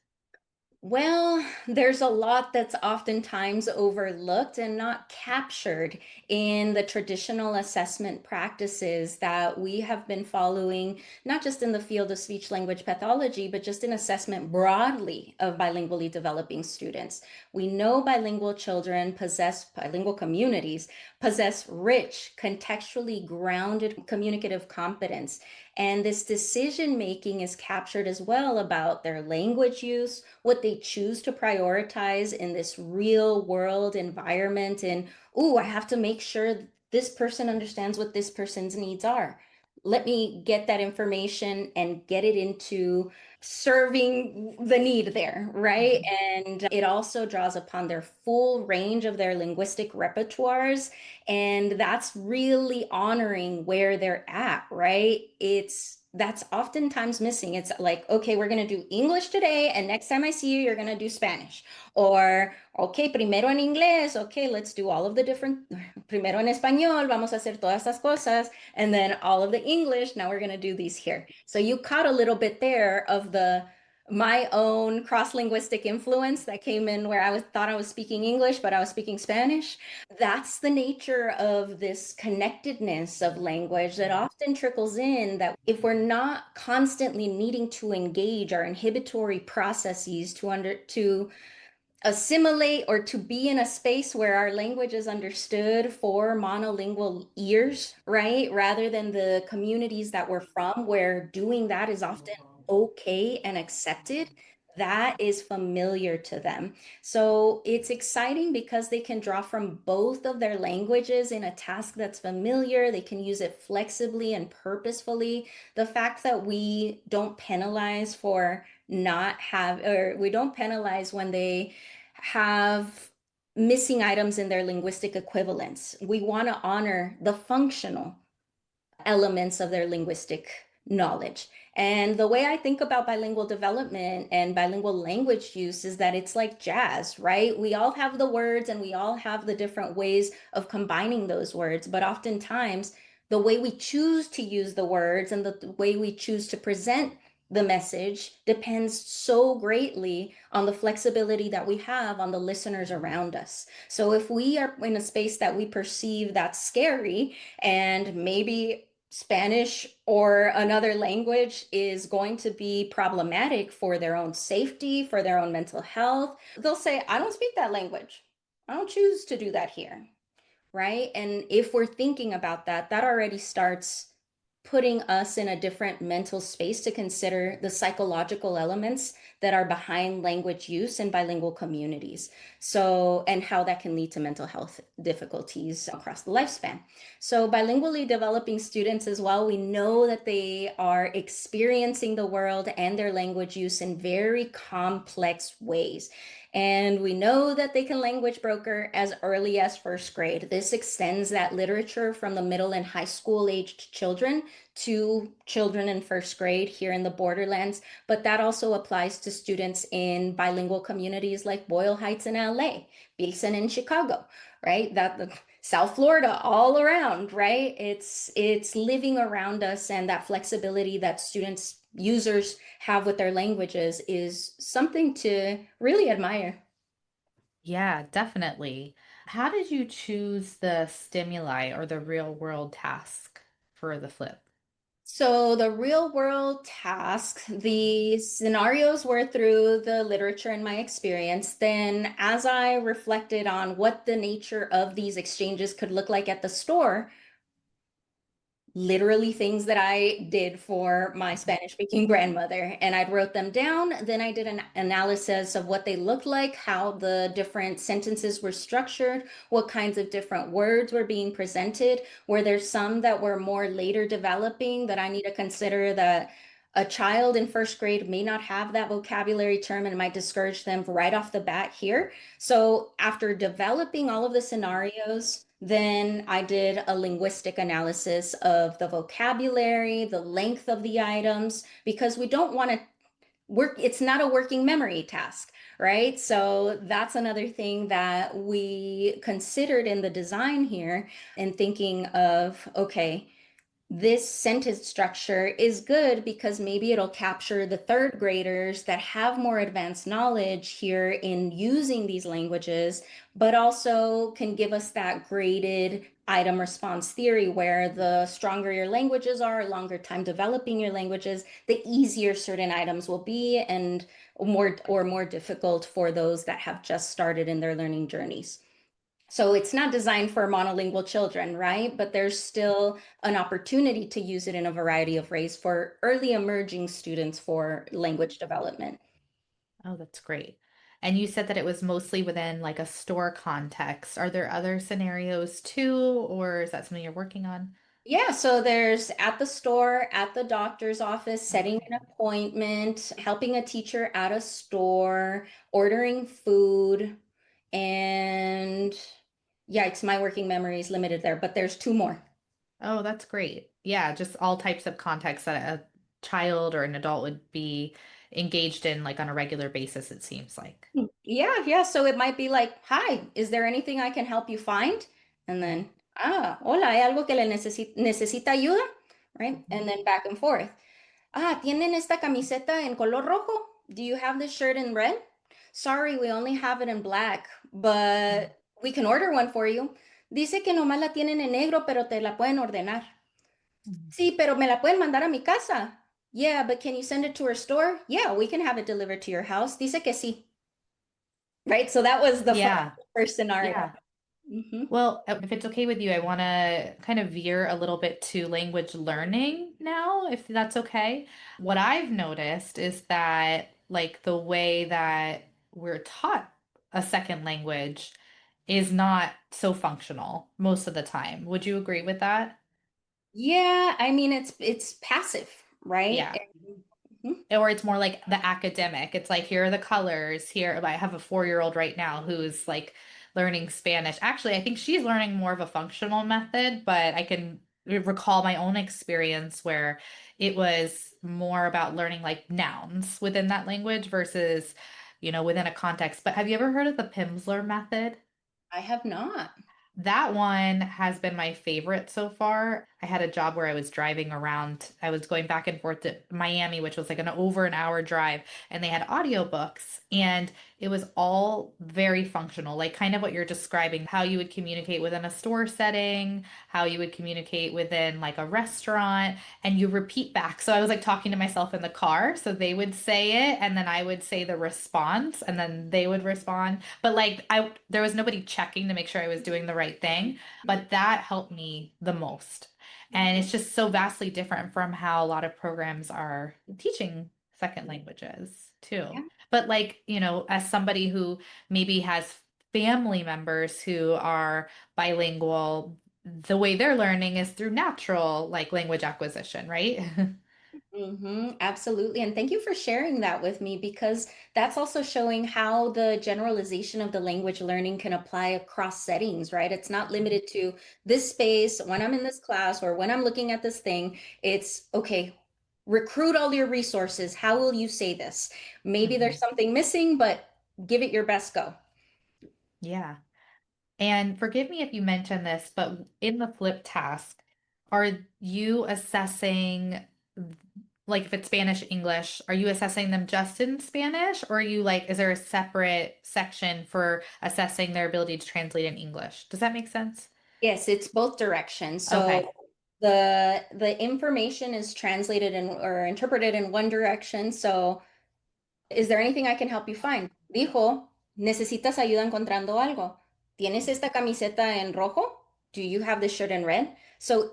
Well, there's a lot that's oftentimes overlooked and not captured in the traditional assessment practices that we have been following, not just in the field of speech language pathology, but just in assessment broadly of bilingually developing students. We know bilingual children possess, bilingual communities possess rich, contextually grounded communicative competence. And this decision making is captured as well about their language use, what they choose to prioritize in this real world environment. And, oh, I have to make sure this person understands what this person's needs are. Let me get that information and get it into serving the need there, right? Mhm. And it also draws upon their full range of their linguistic repertoires. And that's really honoring where they're at, right? That's oftentimes missing. It's like, okay, we're going to do English today, and next time I see you, you're going to do Spanish. Or, okay, primero en inglés, okay, let's do all of the different, primero en español, vamos a hacer todas estas cosas, and then all of the English, now we're going to do these here. So you caught a little bit there of the my own cross-linguistic influence that came in where thought I was speaking English, but I was speaking Spanish. That's the nature of this connectedness of language that often trickles in, that if we're not constantly needing to engage our inhibitory processes to assimilate or to be in a space where our language is understood for monolingual ears, right? Rather than the communities that we're from, where doing that is often okay and accepted, that is familiar to them. So it's exciting because they can draw from both of their languages in a task that's familiar. They can use it flexibly and purposefully. The fact that we don't penalize for not have, or we don't penalize when they have missing items in their linguistic equivalents. We want to honor the functional elements of their linguistic knowledge. And the way I think about bilingual development and bilingual language use is that it's like jazz, right? We all have the words and we all have the different ways of combining those words, but oftentimes the way we choose to use the words and the way we choose to present the message depends so greatly on the flexibility that we have on the listeners around us. So if we are in a space that we perceive that's scary, and maybe Spanish or another language is going to be problematic for their own safety, for their own mental health, they'll say, I don't speak that language. I don't choose to do that here. Right. And if we're thinking about that, that already starts putting us in a different mental space to consider the psychological elements that are behind language use in bilingual communities. So, and how that can lead to mental health difficulties across the lifespan. So, bilingually developing students as well, we know that they are experiencing the world and their language use in very complex ways. And we know that they can language broker as early as first grade. This extends that literature from the middle and high school aged children to children in first grade here in the borderlands, but that also applies to students in bilingual communities like Boyle Heights in LA, Pilsen in Chicago, right? That South Florida, all around, right? It's living around us, and that flexibility that students, users have with their languages is something to really admire. Yeah, definitely. How did you choose the stimuli or the real world task for the flip? So the real world tasks, the scenarios were through the literature and my experience. Then as I reflected on what the nature of these exchanges could look like at the store, literally things that I did for my Spanish speaking grandmother. And I wrote them down. Then I did an analysis of what they looked like, how the different sentences were structured, what kinds of different words were being presented. Were there some that were more later developing that I need to consider that a child in first grade may not have that vocabulary term and might discourage them right off the bat here? So after developing all of the scenarios, then I did a linguistic analysis of the vocabulary, the length of the items, because we don't want to work, it's not a working memory task, right? So that's another thing that we considered in the design here and thinking of, okay, this sentence structure is good because maybe it'll capture the third graders that have more advanced knowledge here in using these languages, but also can give us that graded item response theory where the stronger your languages are, longer time developing your languages, the easier certain items will be and more difficult for those that have just started in their learning journeys. So it's not designed for monolingual children, right? But there's still an opportunity to use it in a variety of ways for early emerging students for language development. Oh, that's great. And you said that it was mostly within like a store context. Are there other scenarios too, or is that something you're working on? Yeah, so there's at the store, at the doctor's office, setting Okay. an appointment, helping a teacher at a store, ordering food, and yeah, it's my working memory is limited there, but there's two more. Oh, that's great. Yeah, just all types of contexts that a child or an adult would be engaged in like on a regular basis, it seems like. Yeah, yeah. So it might be like, hi, is there anything I can help you find? And Mhm. then, hola, ¿hay algo que le necesita ayuda? Right? Mhm. And then back and forth. ¿Tienen esta camiseta en color rojo? Do you have this shirt in red? Sorry, we only have it in black, Mhm. but we can order one for you. Dice que nomás la tienen en negro, pero te la pueden ordenar. Mhm. Sí, pero me la pueden mandar a mi casa. Yeah, but can you send it to our store? Yeah, we can have it delivered to your house. Dice que sí. Right? So that was the Yeah, first scenario. yeah. Hmm. Well, if it's okay with you, I want to kind of veer a little bit to language learning now, if that's okay. What I've noticed is that, like, the way that we're taught a second language is not so functional most of the time. Would you agree with that? Yeah, I mean it's passive, right? Yeah. Mhm. Or it's more like the academic. It's like, here are the colors. Here, I have a 4-year-old right now who's like learning Spanish. Actually, I think she's learning more of a functional method, but I can recall my own experience where it was more about learning like nouns within that language versus, within a context. But have you ever heard of the Pimsleur method? I have not. That one has been my favorite so far. I had a job where I was driving around. I was going back and forth to Miami, which was like an hour drive, and they had audiobooks, and it was all very functional, like kind of what you're describing, how you would communicate within a store setting, how you would communicate within like a restaurant, and you repeat back. So I was like talking to myself in the car, so they would say it, and then I would say the response, and then they would respond. But like there was nobody checking to make sure I was doing the right thing, but that helped me the most. And it's just so vastly different from how a lot of programs are teaching second languages too. But like, as somebody who maybe has family members who are bilingual, the way they're learning is through natural like language acquisition, right? Absolutely. And thank you for sharing that with me because that's also showing how the generalization of the language learning can apply across settings, right? It's not limited to this space when I'm in this class or when I'm looking at this thing. It's okay, recruit all your resources. How will you say this? Maybe there's Mhm. something missing, but give it your best go. Yeah. And forgive me if you mentioned this, but in the flip task, are you assessing, like if it's Spanish, English, are you assessing them just in Spanish, or are you like, is there a separate section for assessing their ability to translate in English? Does that make sense? Yes, it's both directions. So Okay. the information is translated in or interpreted in one direction. So is there anything I can help you find? Dijo, ¿necesitas ayuda encontrando algo? ¿Tienes esta camiseta en rojo? Do you have this shirt in red? So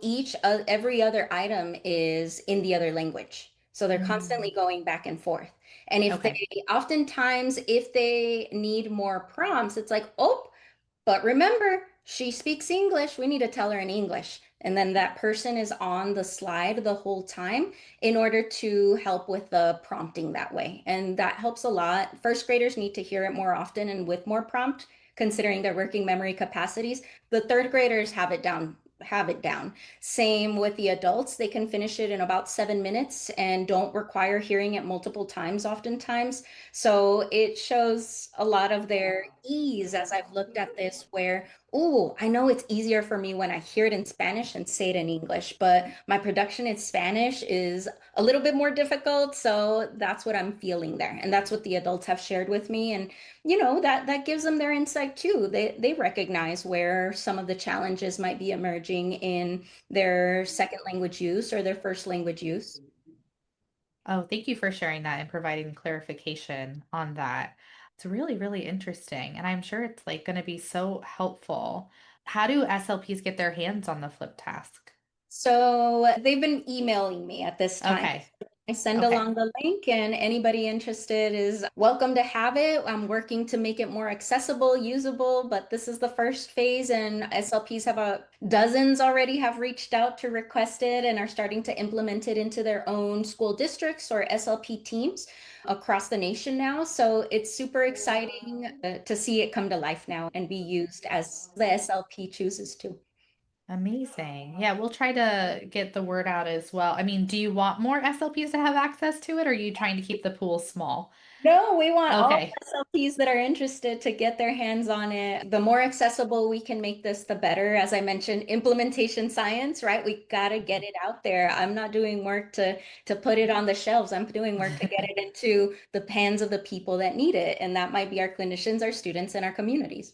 every other item is in the other language. So they're constantly Mm, going back and forth. And okay. oftentimes, if they need more prompts, it's like, oh, but remember, she speaks English. We need to tell her in English. And then that person is on the slide the whole time in order to help with the prompting that way. And that helps a lot. First graders need to hear it more often and with more prompt, considering their working memory capacities. The third graders have it down. Have it down. Same with the adults. They can finish it in about 7 minutes and don't require hearing it multiple times, oftentimes. So it shows a lot of their ease as I've looked at this, where, oh, I know it's easier for me when I hear it in Spanish and say it in English, but my production in Spanish is a little bit more difficult. So that's what I'm feeling there. And that's what the adults have shared with me. And that gives them their insight too. They recognize where some of the challenges might be emerging in their second language use or their first language use. Oh, thank you for sharing that and providing clarification on that. It's really, really interesting. And I'm sure it's like going to be so helpful. How do SLPs get their hands on the flip task? So they've been emailing me at this time. Okay. I send Okay. along the link, and anybody interested is welcome to have it. I'm working to make it more accessible, usable, but this is the first phase, and SLPs have dozens already have reached out to request it and are starting to implement it into their own school districts or SLP teams across the nation now. So it's super exciting to see it come to life now and be used as the SLP chooses to. Amazing. Yeah, we'll try to get the word out as well. I mean, do you want more SLPs to have access to it, or are you trying to keep the pool small? No, we want all Okay. SLPs that are interested to get their hands on it. The more accessible we can make this, the better. As I mentioned, implementation science, right? We got to get it out there. I'm not doing work to put it on the shelves. I'm doing work to get it into the hands of the people that need it. And that might be our clinicians, our students, and our communities.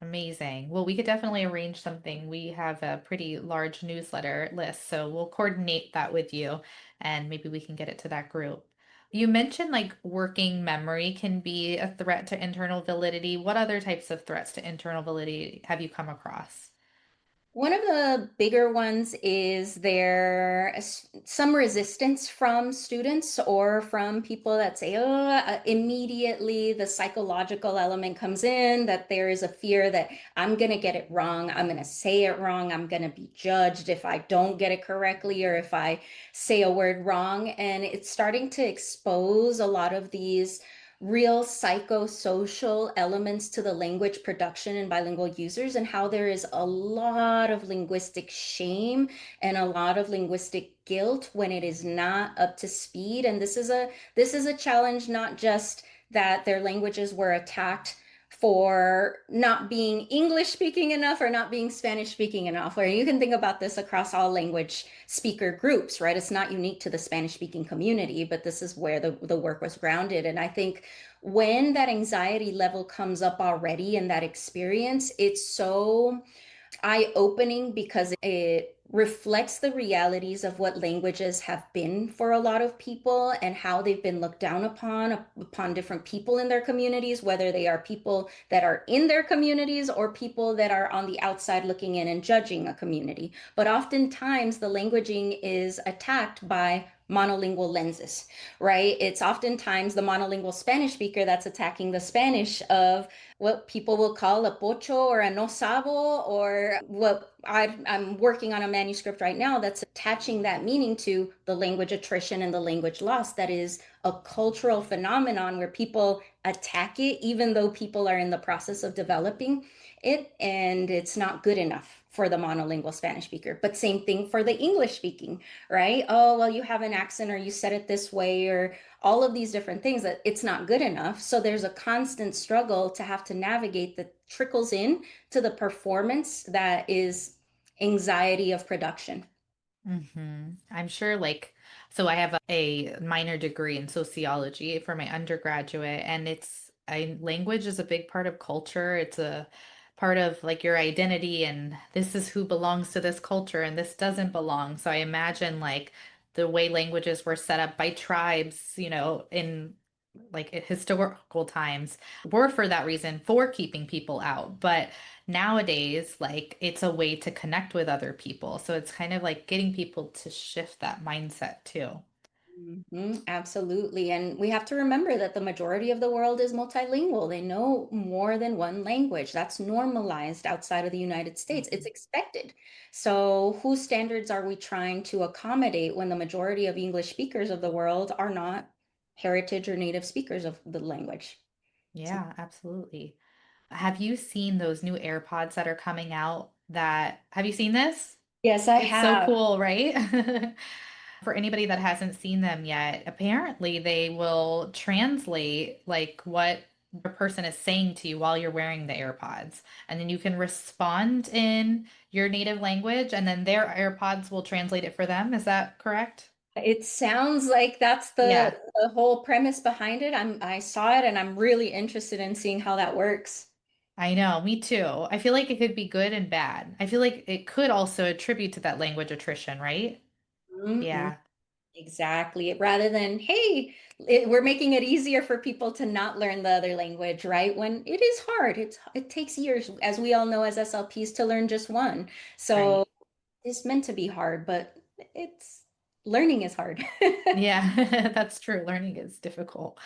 Amazing. Well, we could definitely arrange something. We have a pretty large newsletter list, so we'll coordinate that with you and maybe we can get it to that group. You mentioned like working memory can be a threat to internal validity. What other types of threats to internal validity have you come across? One of the bigger ones is some resistance from students or from people that say, oh, immediately the psychological element comes in, that there is a fear that I'm going to get it wrong. I'm going to say it wrong. I'm going to be judged if I don't get it correctly or if I say a word wrong. And it's starting to expose a lot of these real psychosocial elements to the language production and bilingual users, and how there is a lot of linguistic shame and a lot of linguistic guilt when it is not up to speed. And this is a challenge, not just that their languages were attacked for not being English speaking enough or not being Spanish speaking enough. Or you can think about this across all language speaker groups, right? It's not unique to the Spanish speaking community, but this is where the work was grounded. And I think when that anxiety level comes up already in that experience, it's so eye-opening because it reflects the realities of what languages have been for a lot of people and how they've been looked down upon different people in their communities, whether they are people that are in their communities or people that are on the outside looking in and judging a community. But oftentimes the languaging is attacked by monolingual lenses, right? It's oftentimes the monolingual Spanish speaker that's attacking the Spanish of what people will call a pocho or a no sabo, or what I'm working on a manuscript right now that's attaching that meaning to the language attrition and the language loss. That is a cultural phenomenon where people attack it, even though people are in the process of developing it, and it's not good enough for the monolingual Spanish speaker. But same thing for the English speaking, right? Oh, well, you have an accent or you said it this way, or all of these different things that it's not good enough. So there's a constant struggle to have to navigate that trickles in to the performance that is anxiety of production. I'm sure, like, so I have a minor degree in sociology for my undergraduate, and language is a big part of culture. It's a part of like your identity, and this is who belongs to this culture, and this doesn't belong. So I imagine like the way languages were set up by tribes, in like historical times were for that reason, for keeping people out. But nowadays, like it's a way to connect with other people. So it's kind of like getting people to shift that mindset too. Absolutely. And we have to remember that the majority of the world is multilingual. They know more than one language. That's normalized outside of the United States. It's Mhm. expected. So, whose standards are we trying to accommodate when the majority of English speakers of the world are not heritage or native speakers of the language? Yeah, absolutely. Have you seen those new AirPods that are coming out have you seen this? Yes, I It's so have. cool, right? For anybody that hasn't seen them yet, apparently they will translate like what the person is saying to you while you're wearing the AirPods. And then you can respond in your native language, and then their AirPods will translate it for them. Is that correct? It sounds like that's Yeah, the whole premise behind it. I saw it and I'm really interested in seeing how that works. I know. Me too. I feel like it could be good and bad. I feel like it could also attribute to that language attrition, right? Mhm. Yeah. Exactly. Rather than, hey, we're making it easier for people to not learn the other language, right? When it is hard. It takes years, as we all know as SLPs, to learn just one. So Right. it's meant to be hard, but it's learning is hard. Yeah, that's true. Learning is difficult.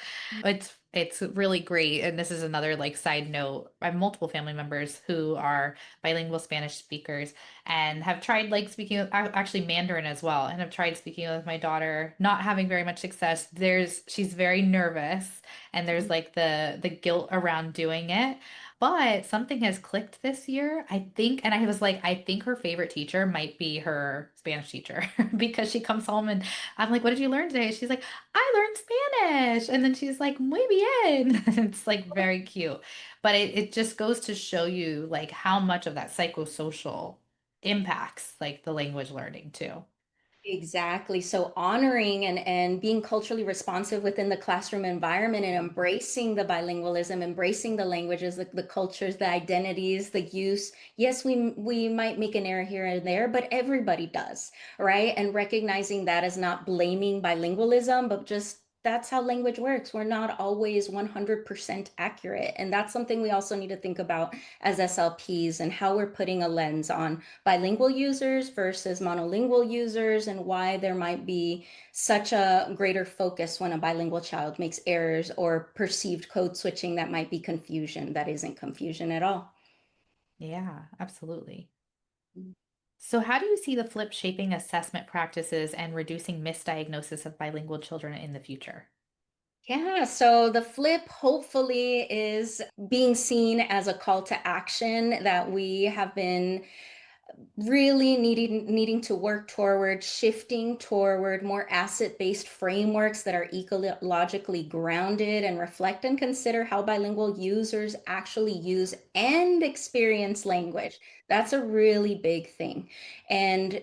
It's really great. And this is another like side note. I have multiple family members who are bilingual Spanish speakers and have tried like actually Mandarin as well, and have tried speaking with my daughter, not having very much success. She's very nervous, and there's like the guilt around doing it. But something has clicked this year, I think, and I was like, I think her favorite teacher might be her Spanish teacher because she comes home and I'm like, what did you learn today? She's like, I learned Spanish. And then she's like, muy bien. It's like very cute. But it just goes to show you like how much of that psychosocial impacts like the language learning too. Exactly. So honoring and being culturally responsive within the classroom environment and embracing the bilingualism, embracing the languages, the cultures, the identities, the use. Yes, we might make an error here and there, but everybody does, right? And recognizing that as not blaming bilingualism, but just that's how language works. We're not always 100% accurate. And that's something we also need to think about as SLPs and how we're putting a lens on bilingual users versus monolingual users and why there might be such a greater focus when a bilingual child makes errors or perceived code switching that might be confusion that isn't confusion at all. Yeah, absolutely. So how do you see the flip shaping assessment practices and reducing misdiagnosis of bilingual children in the future? Yeah, so the flip hopefully is being seen as a call to action that we have been really needing to work toward shifting toward more asset-based frameworks that are ecologically grounded and reflect and consider how bilingual users actually use and experience language. That's a really big thing. And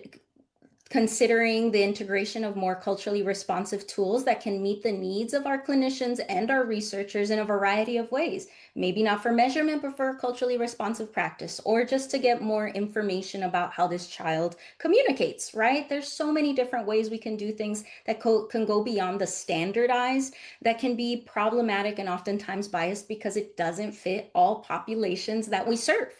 considering the integration of more culturally responsive tools that can meet the needs of our clinicians and our researchers in a variety of ways. Maybe not for measurement, but for culturally responsive practice, or just to get more information about how this child communicates, right? There's so many different ways we can do things that can go beyond the standardized, that can be problematic and oftentimes biased because it doesn't fit all populations that we serve.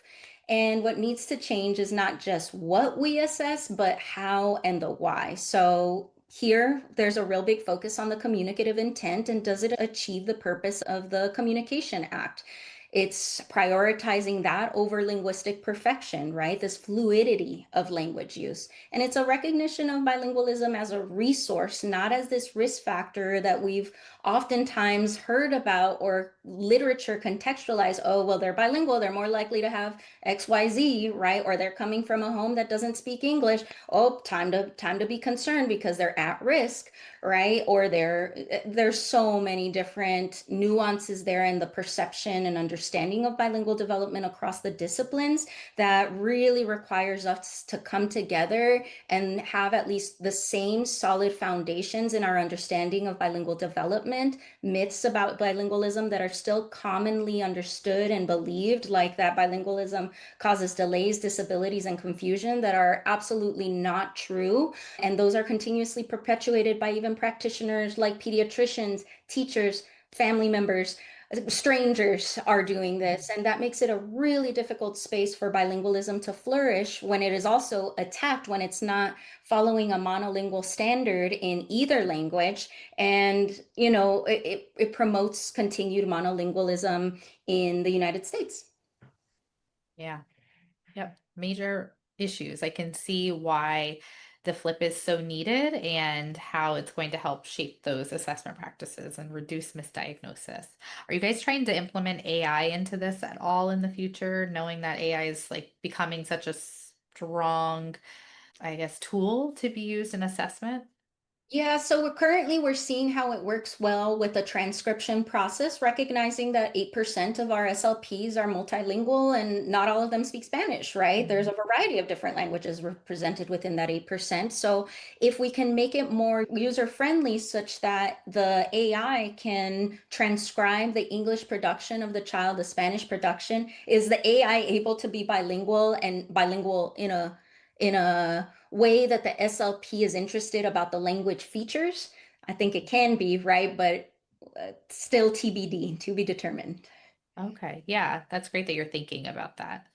And what needs to change is not just what we assess, but how and the why. So here, there's a real big focus on the communicative intent and does it achieve the purpose of the Communication Act? It's prioritizing that over linguistic perfection, right? This fluidity of language use. And it's a recognition of bilingualism as a resource, not as this risk factor that we've oftentimes heard about or literature contextualize. Oh, well, they're bilingual, they're more likely to have XYZ, right? Or they're coming from a home that doesn't speak English. Oh, time to be concerned because they're at risk, right? Or there's so many different nuances there in the perception and understanding of bilingual development across the disciplines that really requires us to come together and have at least the same solid foundations in our understanding of bilingual development, myths about bilingualism that are still commonly understood and believed, like that bilingualism causes delays, disabilities, and confusion, that are absolutely not true. And those are continuously perpetuated by even practitioners like pediatricians, teachers, family members. Strangers are doing this, and that makes it a really difficult space for bilingualism to flourish when it is also attacked, when it's not following a monolingual standard in either language. And, it promotes continued monolingualism in the United States. Yeah. Yep. Major issues. I can see why the FLiP is so needed and how it's going to help shape those assessment practices and reduce misdiagnosis. Are you guys trying to implement AI into this at all in the future, knowing that AI is like becoming such a strong, I guess, tool to be used in assessment? Yeah, so we're seeing how it works well with the transcription process, recognizing that 8% of our SLPs are multilingual and not all of them speak Spanish, right? There's a variety of different languages represented within that 8%. So if we can make it more user-friendly such that the AI can transcribe the English production of the child, the Spanish production, is the AI able to be bilingual and bilingual in a way that the SLP is interested about the language features? I think it can be, right? But still TBD, to be determined. Okay. Yeah, that's great that you're thinking about that.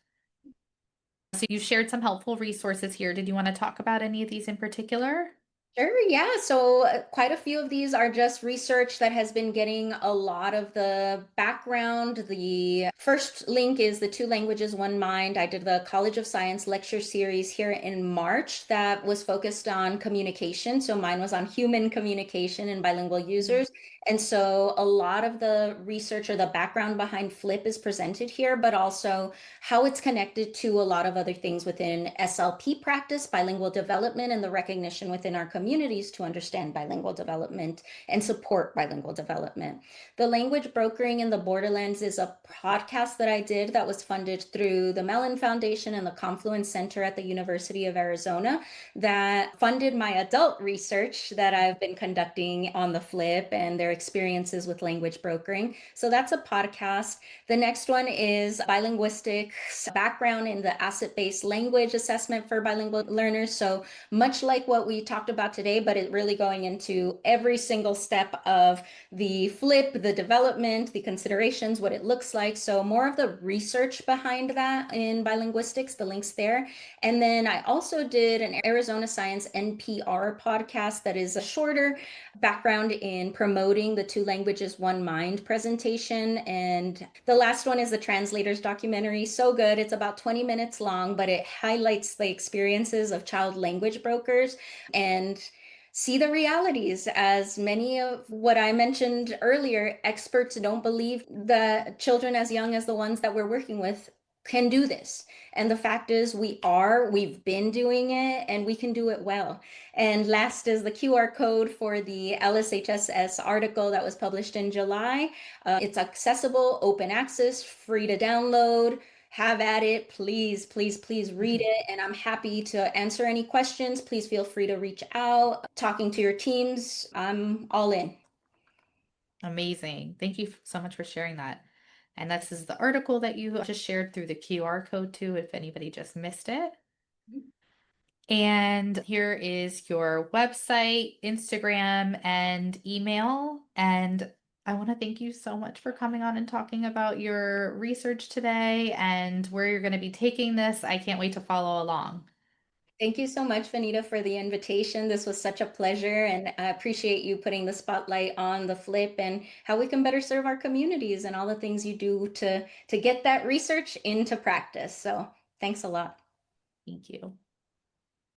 So you shared some helpful resources here. Did you want to talk about any of these in particular? Sure, yeah. So quite a few of these are just research that has been getting a lot of the background. The first link is the Two Languages, One Mind. I did the College of Science lecture series here in March that was focused on communication. So mine was on human communication and bilingual users. And so a lot of the research or the background behind FLiP is presented here, but also how it's connected to a lot of other things within SLP practice, bilingual development, and the recognition within our communities to understand bilingual development and support bilingual development. The Language Brokering in the Borderlands is a podcast that I did that was funded through the Mellon Foundation and the Confluence Center at the University of Arizona that funded my adult research that I've been conducting on the FLiP and their experiences with language brokering. So that's a podcast. The next one is bilinguistics background in the asset-based language assessment for bilingual learners. So much like what we talked about today, but it really going into every single step of the FLiP, the development, the considerations, what it looks like. So more of the research behind that in bilinguistics, the links there. And then I also did an Arizona Science NPR podcast that is a shorter background in promoting the Two Languages, One Mind presentation. And the last one is the Translators documentary. So good. It's about 20 minutes long, but it highlights the experiences of child language brokers and see the realities. As many of what I mentioned earlier, experts don't believe that children as young as the ones that we're working with can do this. And the fact is we've been doing it and we can do it well. And last is the QR code for the LSHSS article that was published in July. It's accessible, open access, free to download. have at it. Please, please, please read it. And I'm happy to answer any questions. Please feel free to reach out. Talking to your teams, I'm all in. Amazing. Thank you so much for sharing that. And this is the article that you just shared through the QR code too, if anybody just missed it. And here is your website, Instagram, and email. And I want to thank you so much for coming on and talking about your research today and where you're going to be taking this. I can't wait to follow along. Thank you so much, Vanita, for the invitation. This was such a pleasure, and I appreciate you putting the spotlight on the FLiP and how we can better serve our communities and all the things you do to get that research into practice. So thanks a lot. Thank you.